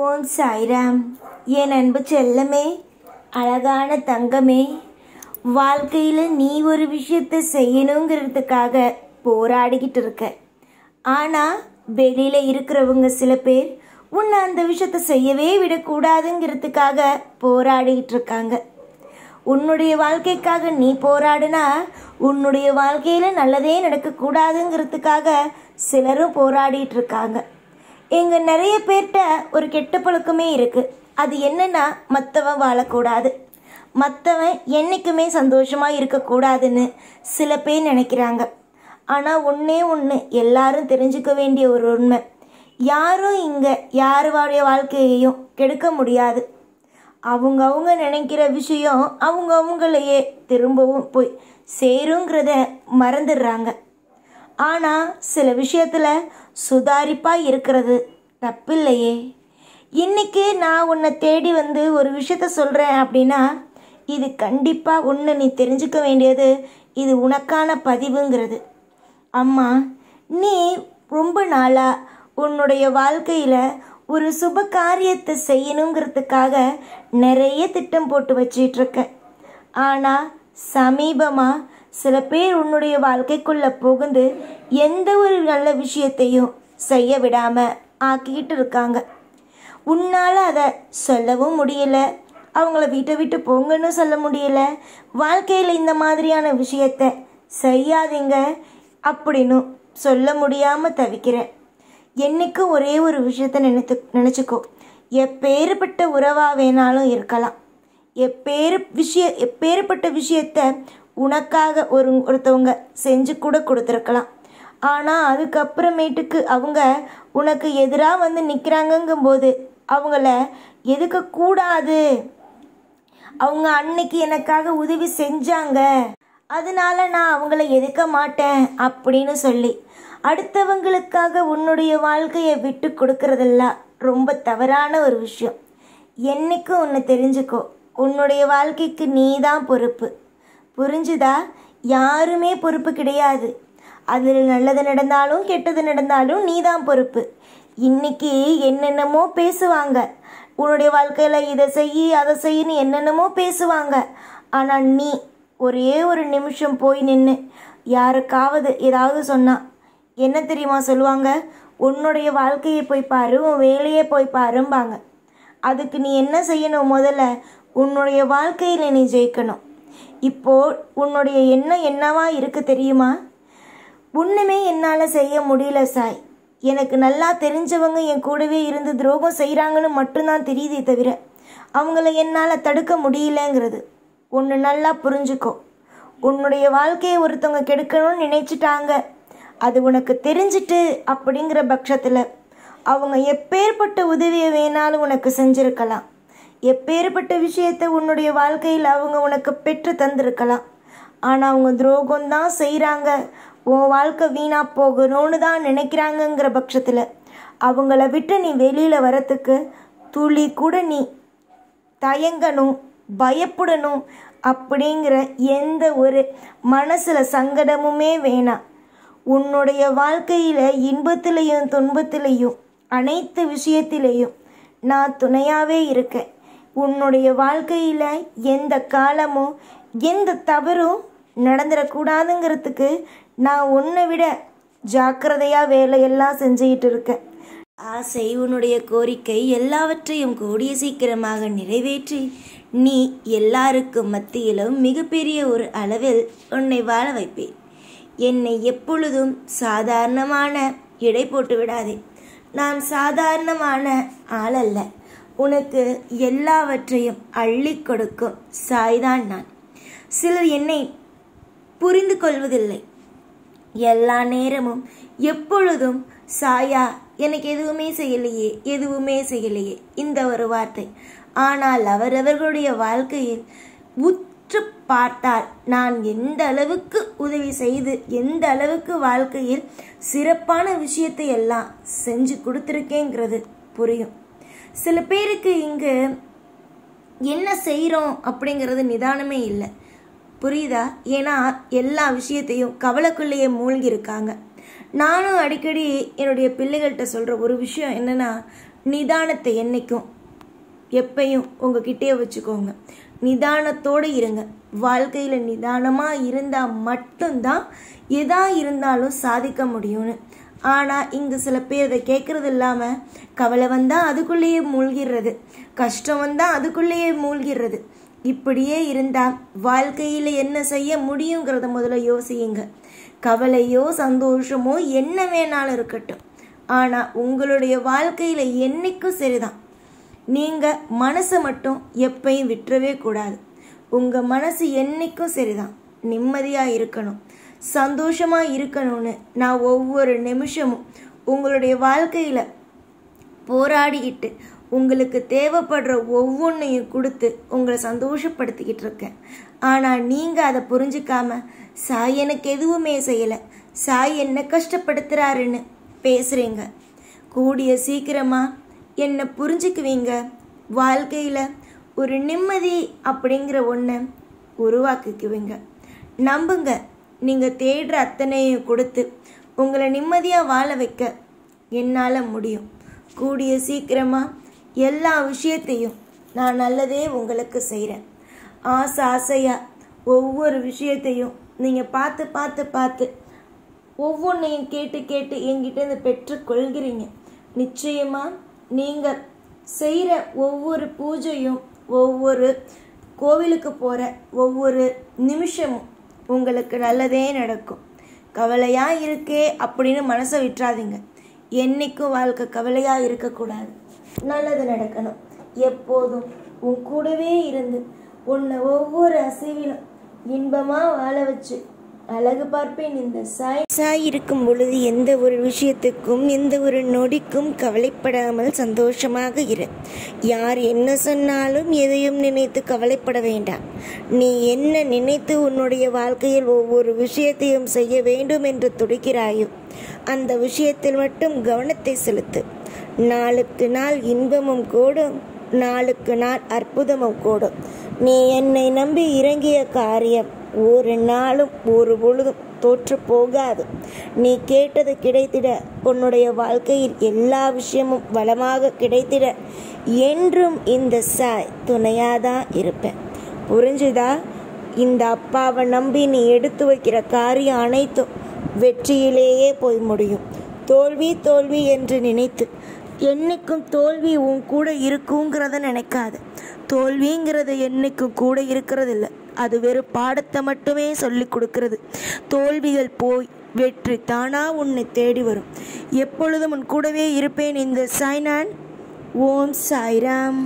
ஓம் சாய்ராம். என் அன்பு செல்லமே, அழகான தங்கமே, வாழ்க்கையில் நீ ஒரு விஷயத்தை செய்யணுங்கிறதுக்காக போராடிக்கிட்டு இருக்க. ஆனால் வெளியில் இருக்கிறவங்க சில பேர் உன்னை அந்த விஷயத்தை செய்யவே விடக்கூடாதுங்கிறதுக்காக போராடிக்கிட்டு இருக்காங்க. உன்னுடைய வாழ்க்கைக்காக நீ போராடினா உன்னுடைய வாழ்க்கையில் நல்லதே நடக்கக்கூடாதுங்கிறதுக்காக சிலரும் போராடிட்டு இருக்காங்க. இங்கே நிறைய பேர்கிட்ட ஒரு கெட்ட பழக்கமே இருக்குது. அது என்னன்னா, மற்றவன் வாழக்கூடாது, மற்றவன் என்றைக்குமே சந்தோஷமாக இருக்கக்கூடாதுன்னு சில பேர் நினைக்கிறாங்க. ஆனால் ஒன்றே ஒன்று எல்லாரும் தெரிஞ்சுக்க வேண்டிய ஒரு உண்மை, யாரும் இங்கே யாருடைய வாழ்க்கையையும் கெடுக்க முடியாது. அவங்க நினைக்கிற விஷயம் அவங்களையே திரும்பவும் போய் சேருங்கிறத மறந்துடுறாங்க. ஆனால் சில விஷயத்தில் சுதாரிப்பாக இருக்கிறது தப்பில்லையே. இன்றைக்கி நான் உன்னை தேடி வந்து ஒரு விஷயத்த சொல்கிறேன் அப்படின்னா, இது கண்டிப்பாக ஒன்று நீ தெரிஞ்சுக்க வேண்டியது, இது உனக்கான பதிவுங்கிறது. அம்மா, நீ ரொம்ப நாளாக உன்னுடைய வாழ்க்கையில் ஒரு சுப காரியத்தை செய்யணுங்கிறதுக்காக நிறைய திட்டம் போட்டு வச்சிட்ருக்க. ஆனால் சமீபமாக சில பேர் உன்னுடைய வாழ்க்கைக்குள்ளே புகுந்து எந்த ஒரு நல்ல விஷயத்தையும் செய்ய விடாமல் ஆக்கிக்கிட்டு இருக்காங்க. உன்னால் அதை சொல்லவும் முடியலை, அவங்கள வீட்டை விட்டு போங்கன்னு சொல்ல முடியலை. வாழ்க்கையில் இந்த மாதிரியான விஷயத்தை செய்யாதீங்க அப்படின்னு சொல்ல முடியாமல் தவிக்கிறேன். என்றைக்கும் ஒரே ஒரு விஷயத்தை நினச்சிக்கோ, எப்பேறுபட்ட உறவாக வேணாலும் இருக்கலாம், எப்பேறுபட்ட விஷயத்தை உனக்காக ஒருத்தவங்க செஞ்சு கூட கொடுத்துருக்கலாம். ஆனால் அதுக்கப்புறமேட்டுக்கு அவங்க உனக்கு எதிராக வந்து நிற்கிறாங்கங்கும்போது அவங்கள எதுக்கக்கூடாது. அவங்க அன்னைக்கு எனக்காக உதவி செஞ்சாங்க, அதனால நான் அவங்கள எதுக்க மாட்டேன் அப்படின்னு சொல்லி அடுத்தவங்களுக்காக உன்னுடைய வாழ்க்கையை விட்டு கொடுக்கறதெல்லாம் ரொம்ப தவறான ஒரு விஷயம். என்னைக்கும் ஒன்று தெரிஞ்சுக்கோ, உன்னுடைய வாழ்க்கைக்கு நீ தான் பொறுப்பு. புரிஞ்சுதா? யாருமே பொறுப்பு கிடையாது. அதில் நல்லது நடந்தாலும் கெட்டது நடந்தாலும் நீ தான் பொறுப்பு. இன்னைக்கு என்னென்னமோ பேசுவாங்க, உன்னுடைய வாழ்க்கையில் இதை செய் அதை செய்யன்னு என்னென்னமோ பேசுவாங்க. ஆனால் நீ ஒரே ஒரு நிமிஷம் போய் நின்று யாருக்காவது ஏதாவது சொன்னால் என்ன தெரியுமா சொல்லுவாங்க? உன்னுடைய வாழ்க்கையை போய் பாரு, உன் வேலையை போய் பாரும்பாங்க. அதுக்கு நீ என்ன செய்யணும்? முதல்ல உன்னுடைய வாழ்க்கையில் நீ ஜெயிக்கணும். இப்போது உன்னுடைய எண்ணம் என்னவா இருக்குது தெரியுமா? ஒன்றுமே என்னால் செய்ய முடியல சாய், எனக்கு நல்லா தெரிஞ்சவங்க என் கூடவே இருந்து துரோகம் செய்கிறாங்கன்னு மட்டும்தான் தெரியுதே தவிர அவங்கள என்னால் தடுக்க முடியலங்கிறது. ஒன்று நல்லா புரிஞ்சுக்கோ, உன்னுடைய வாழ்க்கையை ஒருத்தவங்க கெடுக்கணும்னு நினைச்சிட்டாங்க, அது உனக்கு தெரிஞ்சிட்டு அப்படிங்கிற பட்சத்தில் அவங்க எப்பேற்பட்ட உதவியை வேணாலும் உனக்கு செஞ்சுருக்கலாம், எப்பேற்பட்ட விஷயத்தை உன்னுடைய வாழ்க்கையில் அவங்க உனக்கு பெற்று தந்திருக்கலாம். ஆனால் அவங்க துரோகம்தான் செய்கிறாங்க, உன் வாழ்க்கை வீணாக போகணும்னு தான் நினைக்கிறாங்கங்கிற பட்சத்தில் அவங்கள விட்டு நீ வெளியில் வரத்துக்கு துளி கூட நீ தயங்கணும், பயப்படணும் அப்படிங்கிற எந்த ஒரு மனசில் சங்கடமுமே வேணாம். உன்னுடைய வாழ்க்கையில் இன்பத்திலையும் துன்பத்திலையும் அனைத்து விஷயத்திலையும் நான் துணையாகவே இருக்கேன். உன்னுடைய வாழ்க்கையில் எந்த காலமும் எந்த தவறும் நடந்துடக்கூடாதுங்கிறதுக்கு நான் உன்னை விட ஜாக்கிரதையாக வேலையெல்லாம் செஞ்சுக்கிட்டு இருக்கேன். ஆசை, உன்னுடைய கோரிக்கை எல்லாவற்றையும் கூடிய சீக்கிரமாக நிறைவேற்றி நீ எல்லாருக்கும் மத்தியிலும் மிகப்பெரிய ஒரு அளவில் உன்னை வாழ வைப்பேன். என்னை எப்பொழுதும் சாதாரணமான எடை போட்டு விடாதே. நான் சாதாரணமான ஆளல்ல, உனக்கு எல்லாவற்றையும் அள்ளி கொடுக்கும் சாய்தான் நான். சிலர் என்னை புரிந்து கொள்வதில்லை. எல்லா நேரமும் எப்பொழுதும் சாயா எனக்கு எதுவுமே செய்யலையே இந்த ஒரு வார்த்தை. ஆனால் அவரவர்களுடைய வாழ்க்கையில் உற்று பார்த்தால் நான் எந்த அளவுக்கு உதவி செய்து எந்த அளவுக்கு வாழ்க்கையில் சிறப்பான விஷயத்தை எல்லாம் செஞ்சு கொடுத்துருக்கேங்கிறது புரியும். சில பேருக்கு இங்கு என்ன செய்கிறோம் அப்படிங்கிறது நிதானமே இல்லை, புரியுதா? ஏன்னா எல்லா விஷயத்தையும் கவலைக்குள்ளேயே மூழ்கி இருக்காங்க. நானும் அடிக்கடி என்னுடைய பிள்ளைகள்கிட்ட சொல்கிற ஒரு விஷயம் என்னென்னா, நிதானத்தை என்னைக்கும் எப்பையும் உங்ககிட்டே வச்சுக்கோங்க. நிதானத்தோடு இருங்க. வாழ்க்கையில் நிதானமாக இருந்தால் மட்டும்தான் எதா இருந்தாலும் சாதிக்க முடியும்னு. ஆனால் இங்கே சில பேர் இதை கேட்குறது இல்லாமல் கவலை வந்தால் அதுக்குள்ளேயே மூழ்கிறது, கஷ்டம் வந்தால் அதுக்குள்ளேயே மூழ்கிறது. இப்படியே இருந்தால் வாழ்க்கையில் என்ன செய்ய முடியுங்கிறத முதல்ல யோசியுங்க. கவலையோ சந்தோஷமோ என்ன வேணாலும் இருக்கட்டும், ஆனால் உங்களுடைய வாழ்க்கையில் என்னைக்கும் சரிதான். நீங்கள் மனசை மட்டும் எப்பையும் விட்டுறவே கூடாது. உங்கள் மனசு என்னைக்கும் சரிதான். நிம்மதியாக இருக்கணும், சந்தோஷமாக இருக்கணும்னு நான் ஒவ்வொரு நிமிஷமும் உங்களுடைய வாழ்க்கையில் போராடிக்கிட்டு உங்களுக்கு தேவைப்படுற ஒவ்வொன்றையும் கொடுத்து உங்களை சந்தோஷப்படுத்திக்கிட்டு இருக்கேன். ஆனால் நீங்கள் அதை புரிஞ்சிக்காம சாய் எனக்கு எதுவுமே செய்யலை, சாய் என்ன கஷ்டப்படுத்துகிறாருன்னு பேசுகிறீங்க. கூடிய சீக்கிரமாக என்னை புரிஞ்சுக்குவீங்க. வாழ்க்கையில் ஒரு நிம்மதி அப்படிங்கிற ஒன்றை உருவாக்கிக்குவீங்க. நம்புங்க, நீங்கள் தேடுற அத்தனையும் கொடுத்து உங்களை நிம்மதியாக வாழ வைக்க என்னால் முடியும். கூடிய சீக்கிரமாக எல்லா விஷயத்தையும் நான் நல்லதே உங்களுக்கு செய்கிறேன். ஆசையாக ஒவ்வொரு விஷயத்தையும் நீங்கள் பார்த்து பார்த்து பார்த்து ஒவ்வொன்றையும் கேட்டு கேட்டு என்கிட்ட இருந்து பெற்றுக்கொள்கிறீங்க. நிச்சயமாக நீங்கள் செய்கிற ஒவ்வொரு பூஜையும் ஒவ்வொரு கோவிலுக்கு போகிற ஒவ்வொரு நிமிஷமும் உங்களுக்கு நல்லதே நடக்கும். கவலையாக இருக்கே அப்படின்னு மனசை விட்டுறாதீங்க. என்றைக்கும் வாழ்க்கை கவலையாக இருக்கக்கூடாது, நல்லது நடக்கணும். எப்போதும் உன் கூடவே இருந்து உன்னை ஒவ்வொரு அசைவிலும் இன்பமாக வாழ வச்சு அழகு பார்ப்பேன் இந்த சாய் இருக்கும் பொழுது எந்த ஒரு விஷயத்துக்கும் எந்த ஒரு நொடிக்கும் கவலைப்படாமல் சந்தோஷமாக இரு. யார் என்ன சொன்னாலும் எதையும் நினைத்து கவலைப்பட வேண்டாம். நீ என்ன நினைத்து உன்னுடைய வாழ்க்கையில் ஒவ்வொரு விஷயத்தையும் செய்ய வேண்டும் என்று துடிக்கிறாயோ அந்த விஷயத்தில் மட்டும் கவனத்தை செலுத்து. நாளுக்கு நாள் இன்பமும் கூடும், நாளுக்கு நாள் அற்புதமும் கூடும். நீ என்னை நம்பி இறங்கிய காரியம் ஒரு நாளும் ஒரு பொழுதும் தோற்று போகாது. நீ கேட்டது கிடைத்திட, உன்னுடைய வாழ்க்கையில் எல்லா விஷயமும் வளமாக கிடைத்திட என்றும் இந்த சாய் துணையாதான் இருப்பேன். புரிஞ்சுதா? இந்த அப்பாவை நம்பி நீ எடுத்து வைக்கிற காரியம் அனைத்தும் வெற்றியிலேயே போய் முடியும். தோல்வி தோல்வி என்று நினைத்து என்னைக்கும் தோல்வி உன் கூட இருக்குங்கிறத நினைக்காது. தோல்விங்கிறது என்னைக்கும் கூட இருக்கிறது இல்லை, அது வெறும் பாடத்தை மட்டுமே சொல்லி கொடுக்கிறது. தோல்விகள் போய் வெற்றி தானா உன்னை தேடி வரும். எப்பொழுதும் உன் கூடவே இருப்பேன் இந்த சாய்நான். ஓம் சாய்ராம்.